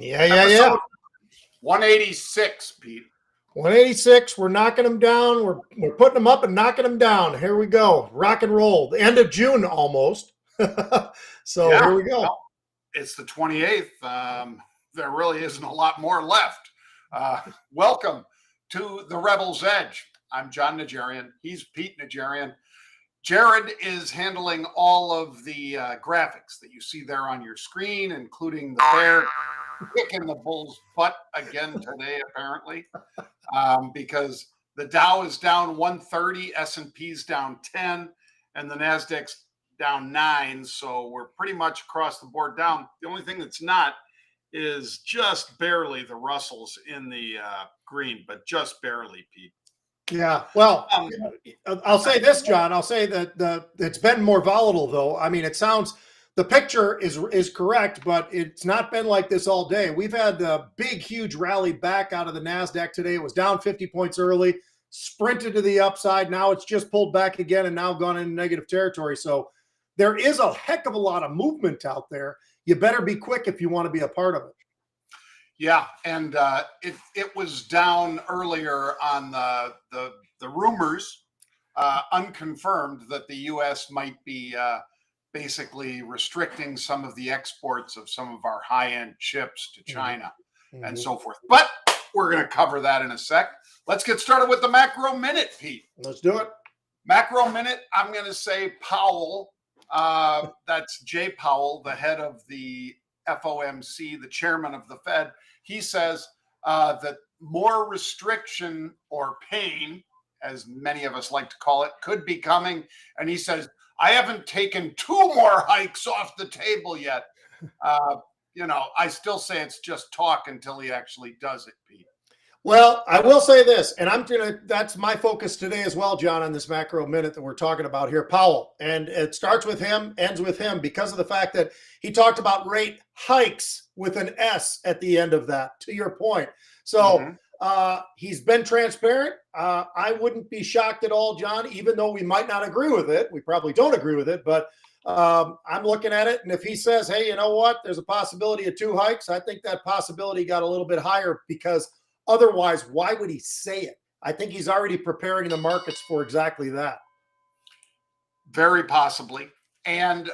Yeah. 186, Pete. 186. We're knocking them down. We're putting them up and knocking them down. Here we go. Rock and roll. The end of June almost. So here we go. Well, it's the 28th. There really isn't a lot more left. Welcome to the Rebel's Edge. I'm John Najarian. He's Pete Najarian. Jared is handling all of the graphics that you see there on your screen, including the bear kicking the bull's butt again today, apparently, because the Dow is down 130, S&P's down 10, and the Nasdaq's down 9. So we're pretty much across the board down. The only thing that's not is just barely the Russells in the green, but just barely, Pete. Yeah, well, I'll say this, John. I'll say that it's been more volatile, though. I mean, it sounds the picture is correct, but it's not been like this all day. We've had the big, huge rally back out of the Nasdaq today. It was down 50 points early, sprinted to the upside. Now it's just pulled back again and now gone into negative territory. So there is a heck of a lot of movement out there. You better be quick if you want to be a part of it. Yeah, and it was down earlier on the rumors, unconfirmed, that the U.S. might be basically restricting some of the exports of some of our high-end chips to China and so forth. But we're going to cover that in a sec. Let's get started with the Macro Minute, Pete. Let's do it. Macro Minute, I'm going to say Powell. That's Jay Powell, the head of the FOMC, the chairman of the Fed. He says that more restriction or pain, as many of us like to call it, could be coming. And he says, I haven't taken 2 more hikes off the table yet. I still say it's just talk until he actually does it, Pete. Well, I will say this, and that's my focus today as well, John, on this Macro Minute that we're talking about here, Powell. And it starts with him, ends with him, because of the fact that he talked about rate hikes with an S at the end of that, to your point. So he's been transparent. I wouldn't be shocked at all, John, even though we might not agree with it. We probably don't agree with it, but I'm looking at it. And if he says, hey, you know what, there's a possibility of 2 hikes, I think that possibility got a little bit higher, because otherwise, why would he say it? I think he's already preparing the markets for exactly that. Very possibly. And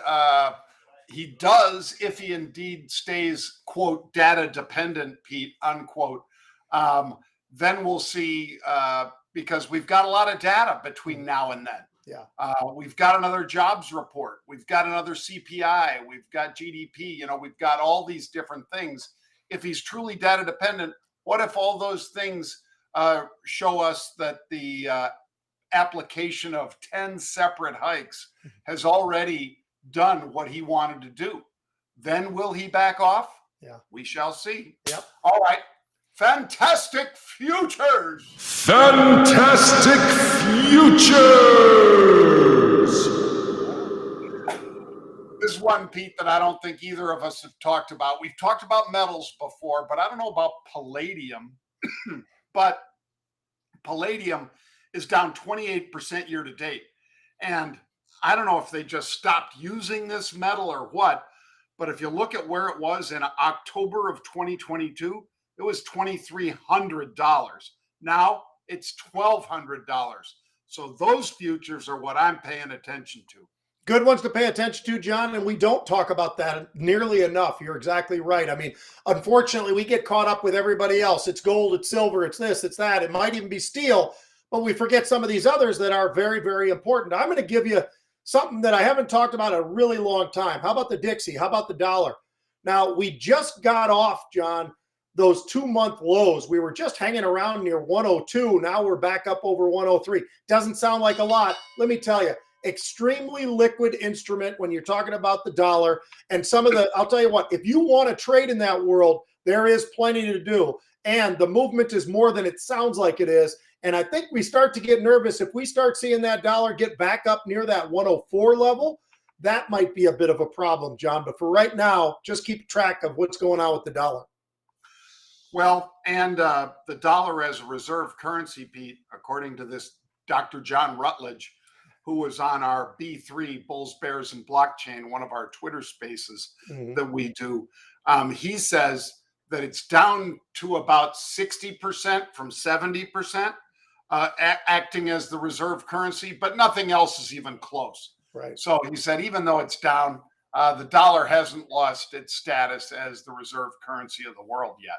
he does, if he indeed stays, quote, data dependent, Pete, unquote, then we'll see, because we've got a lot of data between now and then. Yeah. We've got another jobs report. We've got another CPI. We've got GDP. We've got all these different things. If he's truly data dependent, what if all those things show us that the application of 10 separate hikes has already done what he wanted to do? Then will he back off? Yeah. We shall see. Yep. All right. Fantastic futures. Fantastic futures. This one, Pete, that I don't think either of us have talked about. We've talked about metals before, but I don't know about palladium. But palladium is down 28% year to date. And I don't know if they just stopped using this metal or what, but if you look at where it was in October of 2022, it was $2,300. Now it's $1,200. So those futures are what I'm paying attention to. Good ones to pay attention to, John, and we don't talk about that nearly enough. You're exactly right. I mean, unfortunately, we get caught up with everybody else. It's gold, it's silver, it's this, it's that. It might even be steel, but we forget some of these others that are very, very important. I'm going to give you something that I haven't talked about in a really long time. How about the Dixie? How about the dollar? Now, we just got off, John, those 2-month lows. We were just hanging around near 102. Now we're back up over 103. Doesn't sound like a lot. Let me tell you, extremely liquid instrument when you're talking about the dollar. And some of the, I'll tell you what, if you want to trade in that world, there is plenty to do. And the movement is more than it sounds like it is. And I think we start to get nervous if we start seeing that dollar get back up near that 104 level. That might be a bit of a problem, John. But for right now, just keep track of what's going on with the dollar. Well, and the dollar as a reserve currency, Pete, according to this Dr. John Rutledge, who was on our B3 Bulls, Bears, and Blockchain, one of our Twitter spaces that we do, he says that it's down to about 60% from 70%, acting as the reserve currency, but nothing else is even close. Right. So he said, even though it's down, the dollar hasn't lost its status as the reserve currency of the world yet.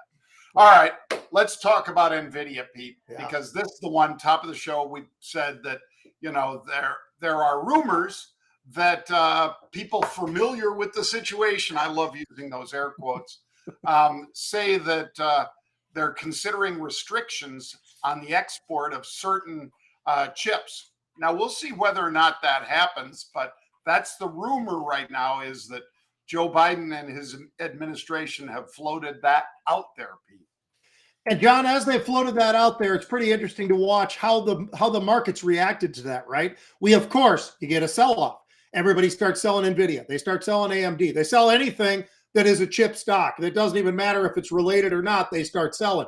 All right, let's talk about NVIDIA, Pete, because this is the one, top of the show, we said that, you know, there are rumors that people familiar with the situation, I love using those air quotes, say that they're considering restrictions on the export of certain chips. Now, we'll see whether or not that happens, but that's the rumor right now, is that Joe Biden and his administration have floated that out there, Pete. And John, as they floated that out there, it's pretty interesting to watch how the markets reacted to that, right? We, of course, you get a sell-off. Everybody starts selling NVIDIA. They start selling AMD. They sell anything that is a chip stock. It doesn't even matter if it's related or not, they start selling.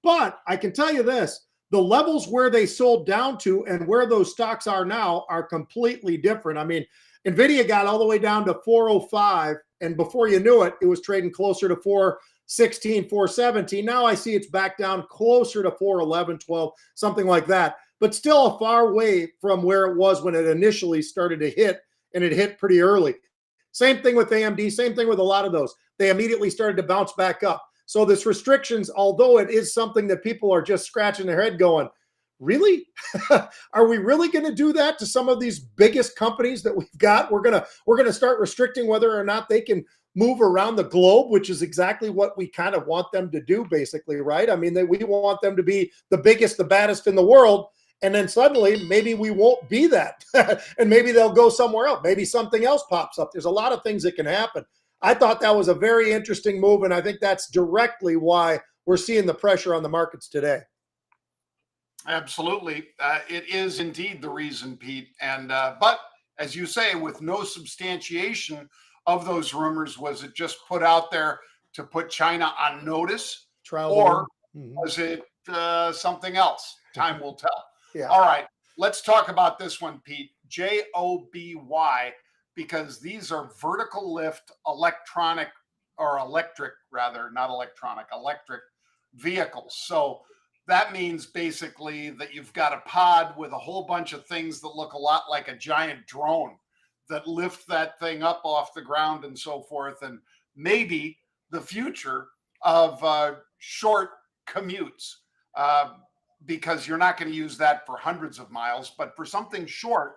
But I can tell you this, the levels where they sold down to and where those stocks are now are completely different. I mean, NVIDIA got all the way down to 405, and before you knew it, it was trading closer to 416, 417. Now I see it's back down closer to 411, 12, something like that, but still a far way from where it was when it initially started to hit, and it hit pretty early. Same thing with AMD, same thing with a lot of those. They immediately started to bounce back up. So this restrictions, although it is something that people are just scratching their head going, really? Are we really going to do that to some of these biggest companies that we've got? We're going to start restricting whether or not they can move around the globe, which is exactly what we kind of want them to do, basically, right? I mean, we want them to be the biggest, the baddest in the world. And then suddenly, maybe we won't be that. And maybe they'll go somewhere else. Maybe something else pops up. There's a lot of things that can happen. I thought that was a very interesting move, and I think that's directly why we're seeing the pressure on the markets today. Absolutely. It is indeed the reason, Pete. And but as you say, with no substantiation of those rumors, was it just put out there to put China on notice? Or was it something else? Time will tell. Yeah. All right. Let's talk about this one, Pete. JOBY, because these are vertical lift electric vehicles. So that means basically that you've got a pod with a whole bunch of things that look a lot like a giant drone that lift that thing up off the ground and so forth. And maybe the future of short commutes, because you're not going to use that for hundreds of miles, but for something short,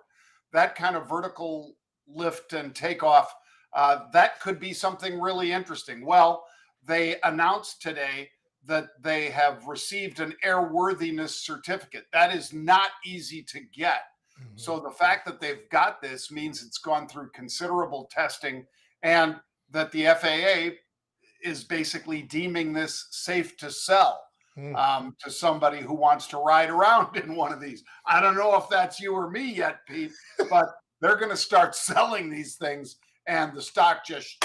that kind of vertical lift and takeoff, that could be something really interesting. Well, they announced today that they have received an airworthiness certificate. That is not easy to get. Mm-hmm. So the fact that they've got this means it's gone through considerable testing, and that the FAA is basically deeming this safe to sell to somebody who wants to ride around in one of these. I don't know if that's you or me yet, Pete, but they're going to start selling these things, and the stock just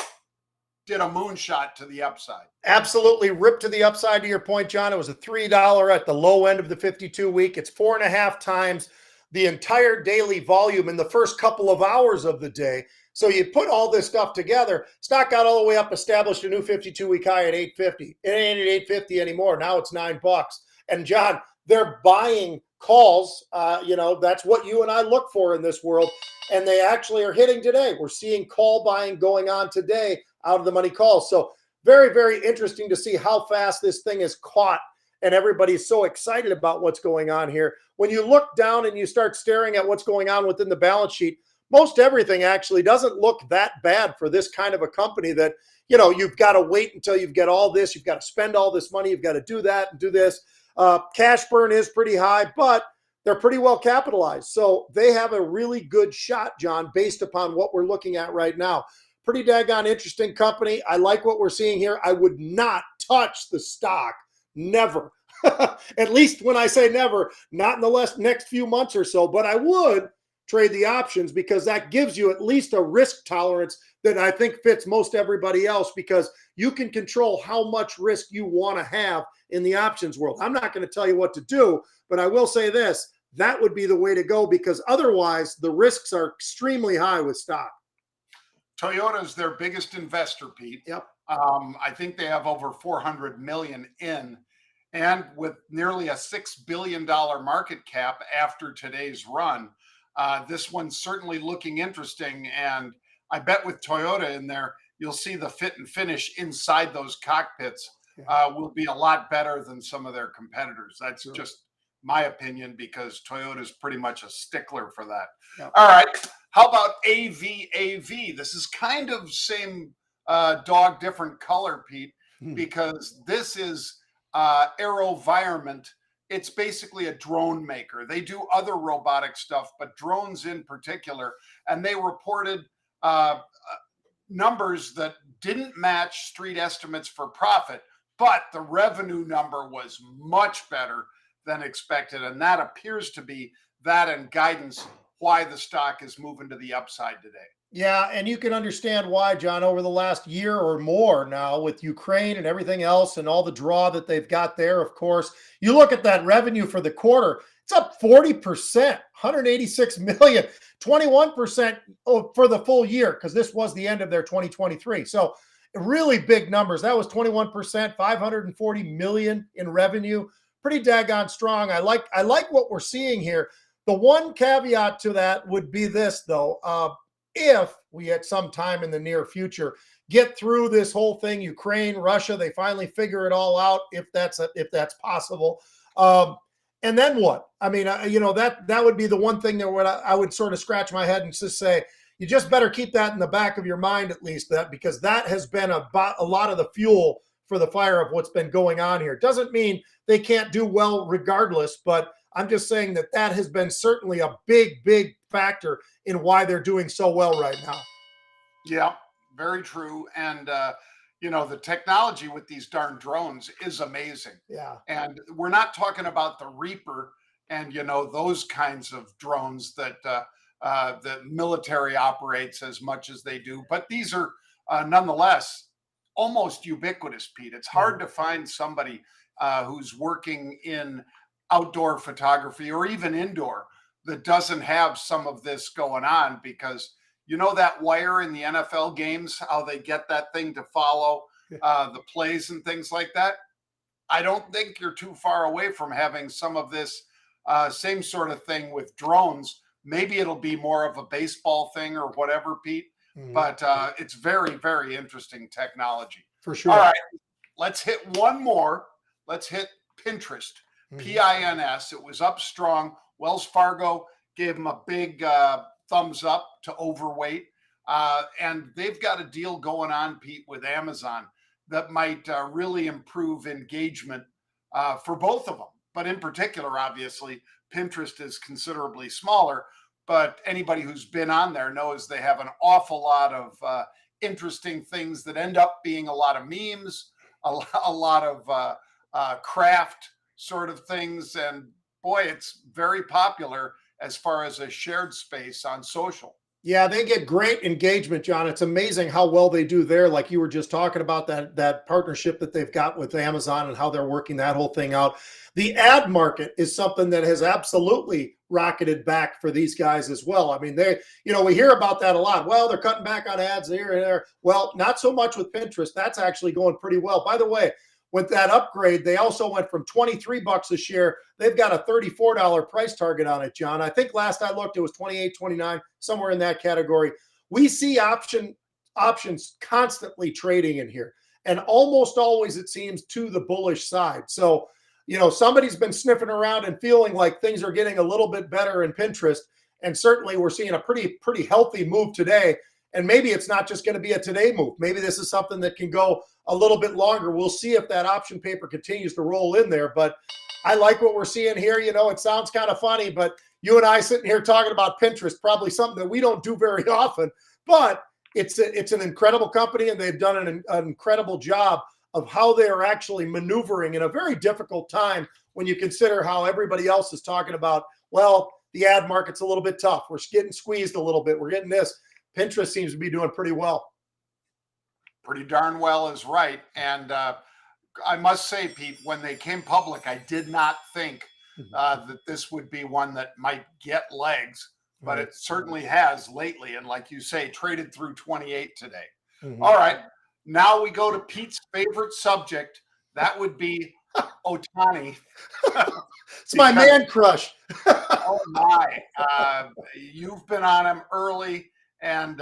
did a moonshot to the upside. Absolutely ripped to the upside, to your point, John. It was a $3 at the low end of the 52-week. It's 4.5 times the entire daily volume in the first couple of hours of the day. So you put all this stuff together, stock got all the way up, established a new 52-week high at $8.50. It ain't at $8.50 anymore. Now it's $9. And John, they're buying calls. That's what you and I look for in this world. And they actually are hitting today. We're seeing call buying going on today out of the money calls. So very, very interesting to see how fast this thing is caught. And everybody's so excited about what's going on here. When you look down and you start staring at what's going on within the balance sheet, most everything actually doesn't look that bad for this kind of a company that, you've got to wait until you've got all this. You've got to spend all this money. You've got to do that and do this. Cash burn is pretty high, but they're pretty well capitalized. So they have a really good shot, John, based upon what we're looking at right now. Pretty daggone interesting company. I like what we're seeing here. I would not touch the stock. Never. At least when I say never, not in the next few months or so, but I would trade the options, because that gives you at least a risk tolerance that I think fits most everybody else, because you can control how much risk you want to have in the options world. I'm not going to tell you what to do, but I will say this, that would be the way to go, because otherwise the risks are extremely high with stock. Toyota is their biggest investor, Pete. Yep. I think they have over 400 million in, and with nearly a $6 billion market cap after today's run, this one's certainly looking interesting. And I bet with Toyota in there, you'll see the fit and finish inside those cockpits will be a lot better than some of their competitors. That's just my opinion, because Toyota is pretty much a stickler for that. Yep. All right. How about AVAV? This is kind of same dog, different color, Pete, because this is AeroVironment. It's basically a drone maker. They do other robotic stuff, but drones in particular. And they reported numbers that didn't match street estimates for profit, but the revenue number was much better than expected. And that appears to be that and guidance why the stock is moving to the upside today. Yeah, and you can understand why, John, over the last year or more now with Ukraine and everything else and all the draw that they've got there, of course. You look at that revenue for the quarter, it's up 40%, 186 million, 21% for the full year, because this was the end of their 2023. So really big numbers. That was 21%, 540 million in revenue. Pretty daggone strong. I like what we're seeing here. The one caveat to that would be this, though. If we at some time in the near future get through this whole thing, Ukraine, Russia, they finally figure it all out, if that's possible. And then what? I mean, that would be the one thing that I would sort of scratch my head and just say, you just better keep that in the back of your mind, at least, because that has been a lot of the fuel for the fire of what's been going on here. Doesn't mean they can't do well regardless, but I'm just saying that has been certainly a big, big factor in why they're doing so well right now. Yeah, very true. And, the technology with these darn drones is amazing. Yeah. And we're not talking about the Reaper and, those kinds of drones that the military operates as much as they do. But these are nonetheless almost ubiquitous, Pete. It's hard to find somebody who's working in outdoor photography or even indoor that doesn't have some of this going on, because that wire in the NFL games, how they get that thing to follow the plays and things like that. I don't think you're too far away from having some of this same sort of thing with drones. Maybe it'll be more of a baseball thing or whatever, Pete, but it's very, very interesting technology. For sure. All right, let's hit one more. Let's hit Pinterest. PINS. It was up strong. Wells Fargo gave them a big thumbs up to overweight. And they've got a deal going on, Pete, with Amazon that might really improve engagement for both of them. But in particular, obviously, Pinterest is considerably smaller. But anybody who's been on there knows they have an awful lot of interesting things that end up being a lot of memes, a lot of craft sort of things. And boy, it's very popular as far as a shared space on social. Yeah, they get great engagement, John. It's amazing how well they do there. Like you were just talking about that partnership that they've got with Amazon and how they're working that whole thing out. The ad market is something that has absolutely rocketed back for these guys as well. I mean, we hear about that a lot. Well, they're cutting back on ads here and there. Well, not so much with Pinterest. That's actually going pretty well. By the way, with that upgrade, they also went from $23 a share. They've got a $34 price target on it, John. I think last I looked, it was $28, $29, somewhere in that category. We see options constantly trading in here, and almost always it seems to the bullish side. So, somebody's been sniffing around and feeling like things are getting a little bit better in Pinterest, and certainly we're seeing a pretty healthy move today. And maybe it's not just going to be a today move. Maybe this is something that can go a little bit longer. We'll see if that option paper continues to roll in there. But I like what we're seeing here. It sounds kind of funny, but you and I sitting here talking about Pinterest, probably something that we don't do very often. But it's an incredible company, and they've done an incredible job of how they are actually maneuvering in a very difficult time when you consider how everybody else is talking about, well, the ad market's a little bit tough. We're getting squeezed a little bit. We're getting this. Pinterest seems to be doing pretty well. Pretty darn well is right. And I must say, Pete, when they came public, I did not think that this would be one that might get legs. but Right. it certainly has lately. And like you say, traded through 28 today. Mhm. All right. Now we go to Pete's favorite subject. That would be Ohtani. It's my Because- man crush. Oh my! You've been on him early, and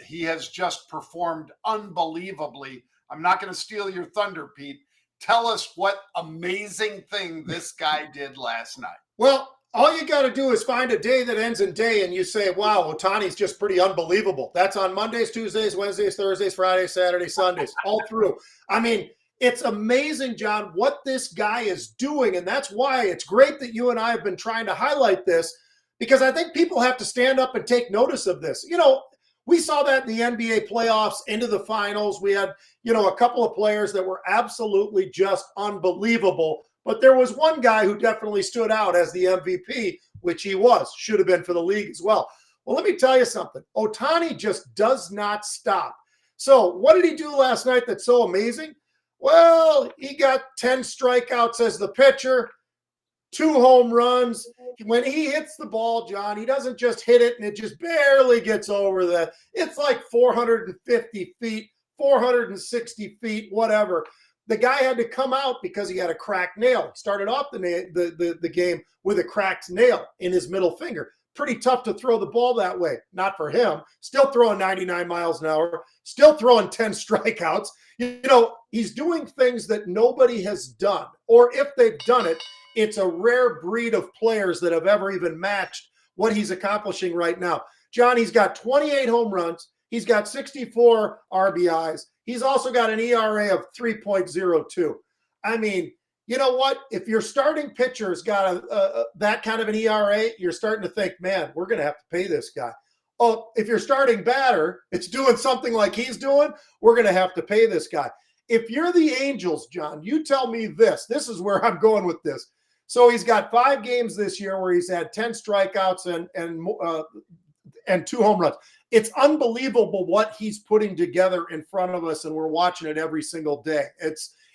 he has just performed unbelievably. I'm not going to steal your thunder, Pete. Tell us what amazing thing this guy did last night. Well, all you got to do is find a day that ends in day, and you say, wow, Ohtani's just pretty unbelievable. That's on Mondays, Tuesdays, Wednesdays, Thursdays, Fridays, Saturdays, Sundays, all through. I mean, it's amazing, John, what this guy is doing. And that's why it's great that you and I have been trying to highlight this, because I think people have to stand up and take notice of this. You know, we saw that in the NBA playoffs, into the finals. We had, you know, a couple of players that were absolutely just unbelievable. But there was one guy who definitely stood out as the MVP, which he was, should have been for the league as well. Well, let me tell you something. Ohtani just does not stop. So what did he do last night that's so amazing? Well, he got 10 strikeouts as the pitcher, 2 home runs. When he hits the ball, John, he doesn't just hit it and it just barely gets over the, it's like 450 feet, 460 feet, whatever. The guy had to come out because he had a cracked nail. He started off the game with a cracked nail in his middle finger. Pretty tough to throw the ball that way. Not for him. Still throwing 99 miles an hour. Still throwing 10 strikeouts. You know, he's doing things that nobody has done. Or if they've done it, it's a rare breed of players that have ever even matched what he's accomplishing right now. John, he's got 28 home runs. He's got 64 RBIs. He's also got an ERA of 3.02. I mean, you know what? If your starting pitcher's got that kind of an ERA, you're starting to think, man, we're going to have to pay this guy. Oh, if your starting batter, it's doing something like he's doing, we're going to have to pay this guy. If you're the Angels, John, you tell me this. This is where I'm going with this. So he's got 5 games this year where he's had 10 strikeouts and 2 home runs. It's unbelievable what he's putting together in front of us, and we're watching it every single day.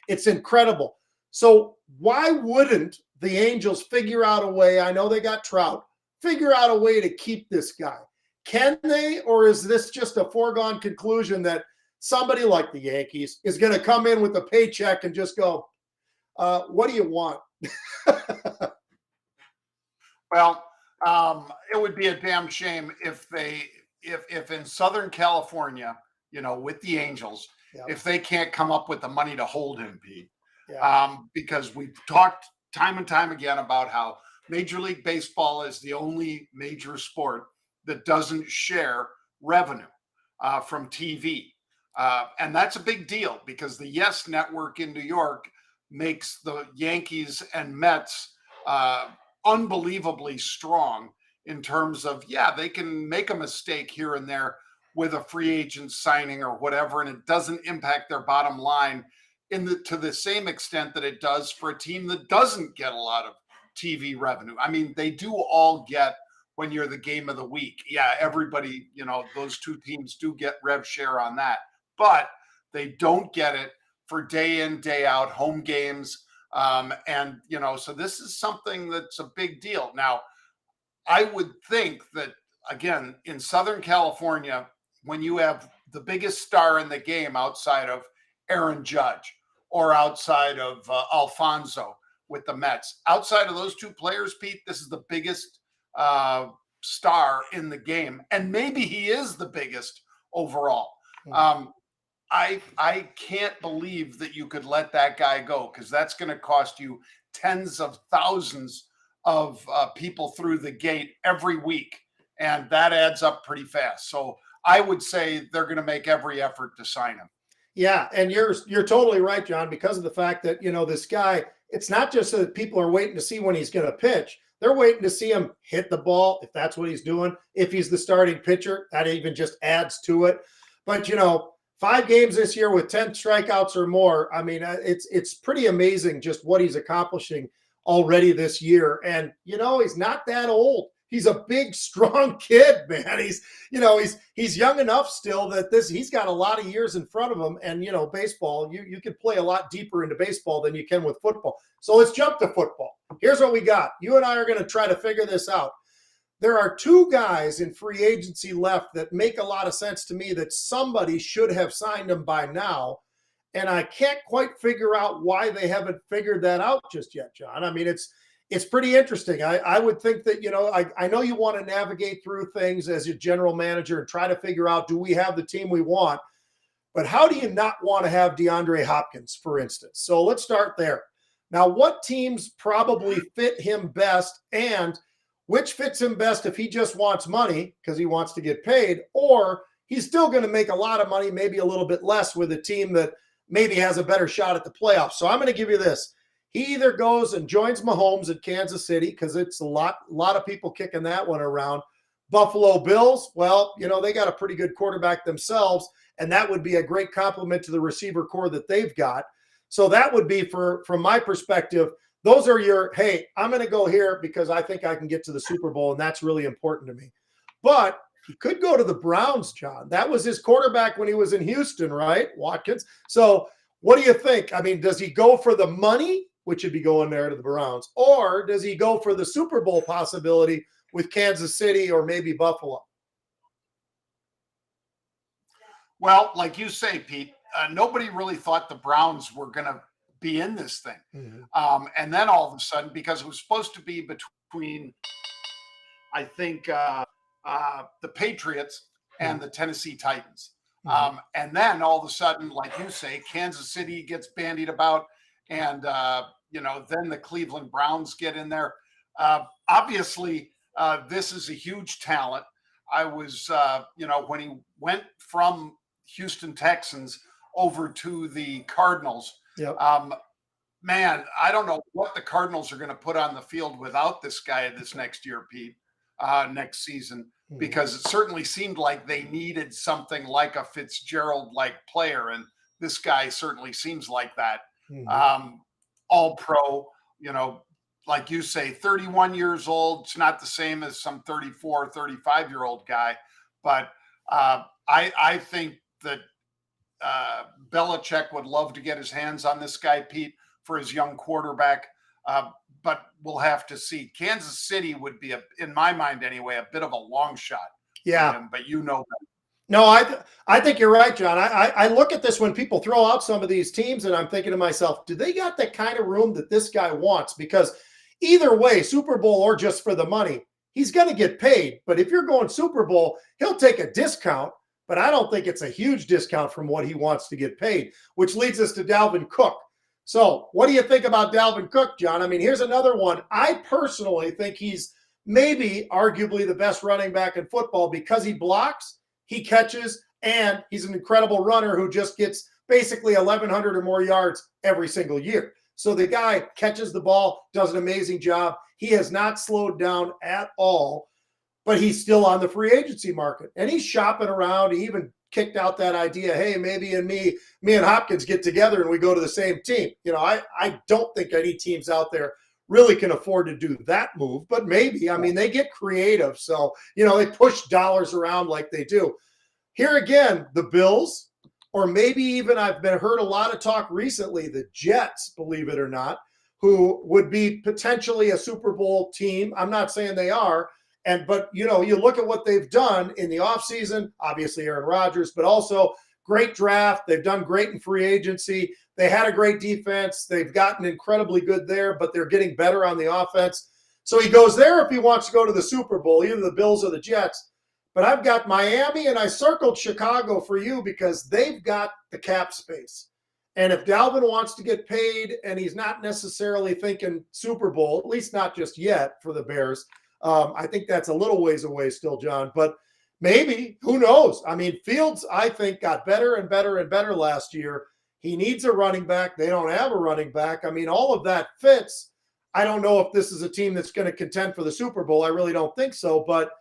It's incredible. So why wouldn't the Angels figure out a way? I know they got Trout. Figure out a way to keep this guy. Can they, or is this just a foregone conclusion that somebody like the Yankees is going to come in with a paycheck and just go, what do you want? Well, it would be a damn shame if in Southern California, you know, with the Angels, Yeah. if they can't come up with the money to hold him, Pete. Yeah. Because we've talked time and time again about how Major League Baseball is the only major sport that doesn't share revenue from TV. And that's a big deal because the Yes Network in New York makes the Yankees and Mets unbelievably strong in terms of, yeah, they can make a mistake here and there with a free agent signing or whatever, and it doesn't impact their bottom line to the same extent that it does for a team that doesn't get a lot of TV revenue. I mean, they do all get, when you're the game of the week. Yeah, everybody, you know, those 2 teams do get rev share on that, but they don't get it for day in, day out home games. And, you know, so this is something that's a big deal. Now, I would think that, again, in Southern California, when you have the biggest star in the game outside of Aaron Judge or outside of Alfonso with the Mets, outside of those 2 players, Pete, this is the biggest star in the game. And maybe he is the biggest overall. I can't believe that you could let that guy go, because that's going to cost you tens of thousands of people through the gate every week. And that adds up pretty fast. So I would say they're going to make every effort to sign him. Yeah, and you're totally right, John, because of the fact that, you know, this guy, it's not just that people are waiting to see when he's going to pitch. They're waiting to see him hit the ball, if that's what he's doing. If he's the starting pitcher, that even just adds to it. But, you know, 5 games this year with 10 strikeouts or more, I mean, it's pretty amazing just what he's accomplishing already this year. And, you know, he's not that old. He's a big, strong kid, man. He's young enough still that he's got a lot of years in front of him. And, you know, baseball, you can play a lot deeper into baseball than you can with football. So let's jump to football. Here's what we got. You and I are going to try to figure this out. there are two guys in free agency left that make a lot of sense to me that somebody should have signed them by now. And I can't quite figure out why they haven't figured that out just yet, John. I mean, it's pretty interesting. I would think that, I know you want to navigate through things as your general manager and try to figure out, do we have the team we want? But how do you not want to have DeAndre Hopkins, for instance? So let's start there. Now, what teams probably fit him best, and which fits him best if he just wants money because he wants to get paid, or he's still going to make a lot of money, maybe a little bit less with a team that maybe has a better shot at the playoffs. So I'm going to give you this. He either goes and joins Mahomes at Kansas City, because it's a lot of people kicking that one around. Buffalo Bills, well, they got a pretty good quarterback themselves, and that would be a great compliment to the receiver core that they've got. So that would be, from my perspective, those are your, hey, I'm going to go here because I think I can get to the Super Bowl, and that's really important to me. But he could go to the Browns, John. That was his quarterback when he was in Houston, right, Watkins? So what do you think? I mean, does he go for the money, which would be going there to the Browns, or does he go for the Super Bowl possibility with Kansas City or maybe Buffalo? Well, like you say, Pete, nobody really thought the Browns were going to be in this thing. Mm-hmm. And then all of a sudden, because it was supposed to be between, I think, the Patriots and the Tennessee Titans. And then all of a sudden, like you say, Kansas City gets bandied about, and, then the Cleveland Browns get in there. Obviously, this is a huge talent. I was, when he went from Houston Texans over to the Cardinals, Yep. Man, I don't know what the Cardinals are going to put on the field without this guy this next year, Pete, next season, because it certainly seemed like they needed something like a Fitzgerald-like player, and this guy certainly seems like that. All pro, like you say, 31 years old. It's not the same as some 34, 35-year-old guy, but I think that Belichick would love to get his hands on this guy, Pete, for his young quarterback. But we'll have to see. Kansas City would be, in my mind anyway, a bit of a long shot. Yeah. Him, but better. No, I think you're right, John. I look at this when people throw out some of these teams, and I'm thinking to myself, do they got that kind of room that this guy wants? Because either way, Super Bowl or just for the money, he's going to get paid. But if you're going Super Bowl, he'll take a discount, but I don't think it's a huge discount from what he wants to get paid, which leads us to Dalvin Cook. So what do you think about Dalvin Cook, John? I mean, here's another one. I personally think he's maybe arguably the best running back in football because he blocks, he catches, and he's an incredible runner who just gets basically 1,100 or more yards every single year. So the guy catches the ball, does an amazing job. He has not slowed down at all, but he's still on the free agency market. And he's shopping around. He even kicked out that idea, hey, maybe me and Hopkins get together and we go to the same team. I don't think any teams out there really can afford to do that move, but maybe. I mean, they get creative. So, they push dollars around like they do. Here again, the Bills, or maybe even I've heard a lot of talk recently, the Jets, believe it or not, who would be potentially a Super Bowl team. I'm not saying they are. But you look at what they've done in the offseason, obviously Aaron Rodgers, but also great draft. They've done great in free agency. They had a great defense. They've gotten incredibly good there, but they're getting better on the offense. So he goes there if he wants to go to the Super Bowl, either the Bills or the Jets. But I've got Miami, and I circled Chicago for you because they've got the cap space. And if Dalvin wants to get paid and he's not necessarily thinking Super Bowl, at least not just yet for the Bears, I think that's a little ways away still, John. But maybe, who knows? I mean, Fields, I think, got better and better and better last year. He needs a running back. They don't have a running back. I mean, all of that fits. I don't know if this is a team that's going to contend for the Super Bowl. I really don't think so. But,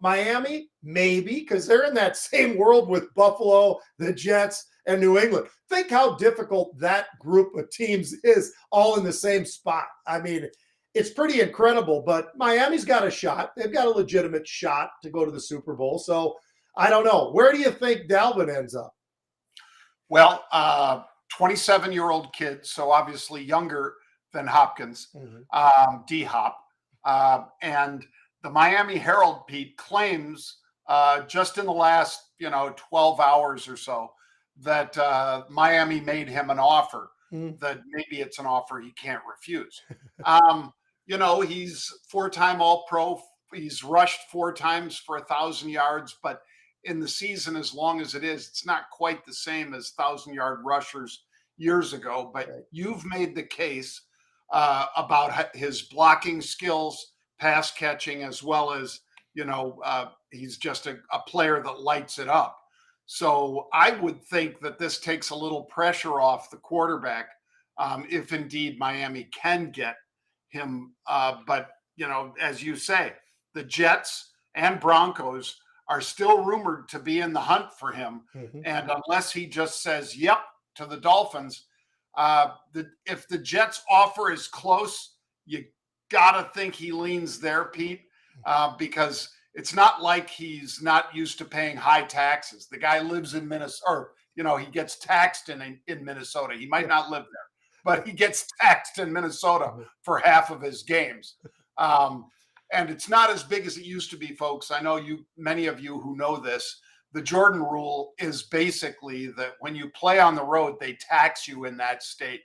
Miami, maybe, because they're in that same world with Buffalo, the Jets, and New England. Think how difficult that group of teams is all in the same spot. I mean, it's pretty incredible, but Miami's got a shot. They've got a legitimate shot to go to the Super Bowl. So I don't know. Where do you think Dalvin ends up? Well, 27-year-old kid, so obviously younger than Hopkins, D-Hop. And the Miami Herald, Pete, claims just in the last 12 hours or so that Miami made him an offer that maybe it's an offer he can't refuse. He's 4-time All-Pro. He's rushed 4 times for 1,000 yards, but in the season, as long as it is, it's not quite the same as 1,000-yard rushers years ago. But you've made the case about his blocking skills, pass catching, as well as, he's just a player that lights it up. So I would think that this takes a little pressure off the quarterback if indeed Miami can get him. But, as you say, the Jets and Broncos are still rumored to be in the hunt for him. And unless he just says, yep, to the Dolphins, if the Jets offer is close, you got to think he leans there, Pete, because it's not like he's not used to paying high taxes. The guy lives in Minnesota, or, he gets taxed in Minnesota. He might not live there, but he gets taxed in Minnesota for half of his games. And it's not as big as it used to be, folks. I know many of you who know this. The Jordan rule is basically that when you play on the road, they tax you in that state.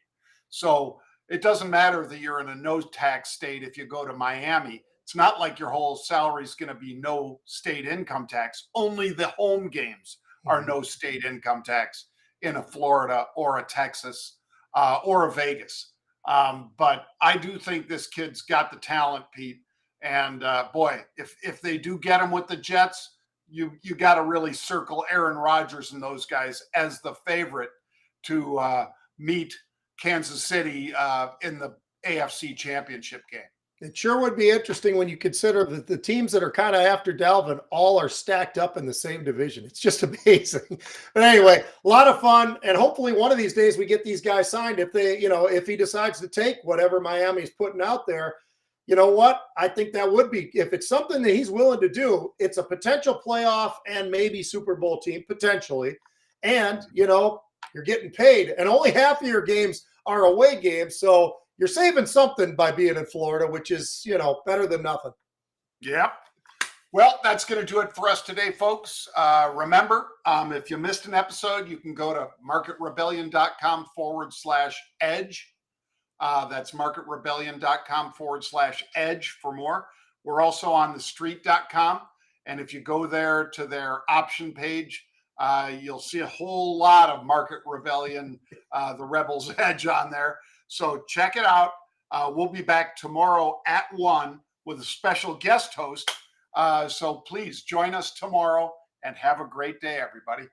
So it doesn't matter that you're in a no tax state if you go to Miami. It's not like your whole salary is going to be no state income tax. Only the home games are no state income tax in a Florida or a Texas or a Vegas. But I do think this kid's got the talent, Pete. And boy, if they do get him with the Jets, you got to really circle Aaron Rodgers and those guys as the favorite to meet Kansas City in the AFC Championship game. It sure would be interesting when you consider that the teams that are kind of after Dalvin all are stacked up in the same division. It's just amazing. But anyway, a lot of fun. And hopefully one of these days we get these guys signed. If they, if he decides to take whatever Miami's putting out there, you know what? I think that would be, if it's something that he's willing to do, it's a potential playoff and maybe Super Bowl team, potentially. And, you're getting paid. And only half of your games are away games. So you're saving something by being in Florida, which is, better than nothing. Yep. Well, that's going to do it for us today, folks. Remember, if you missed an episode, you can go to marketrebellion.com/edge. That's marketrebellion.com/edge for more. We're also on thestreet.com. And if you go there to their option page, you'll see a whole lot of Market Rebellion, the Rebels Edge on there. So check it out. We'll be back tomorrow at 1 with a special guest host. So please join us tomorrow and have a great day, everybody.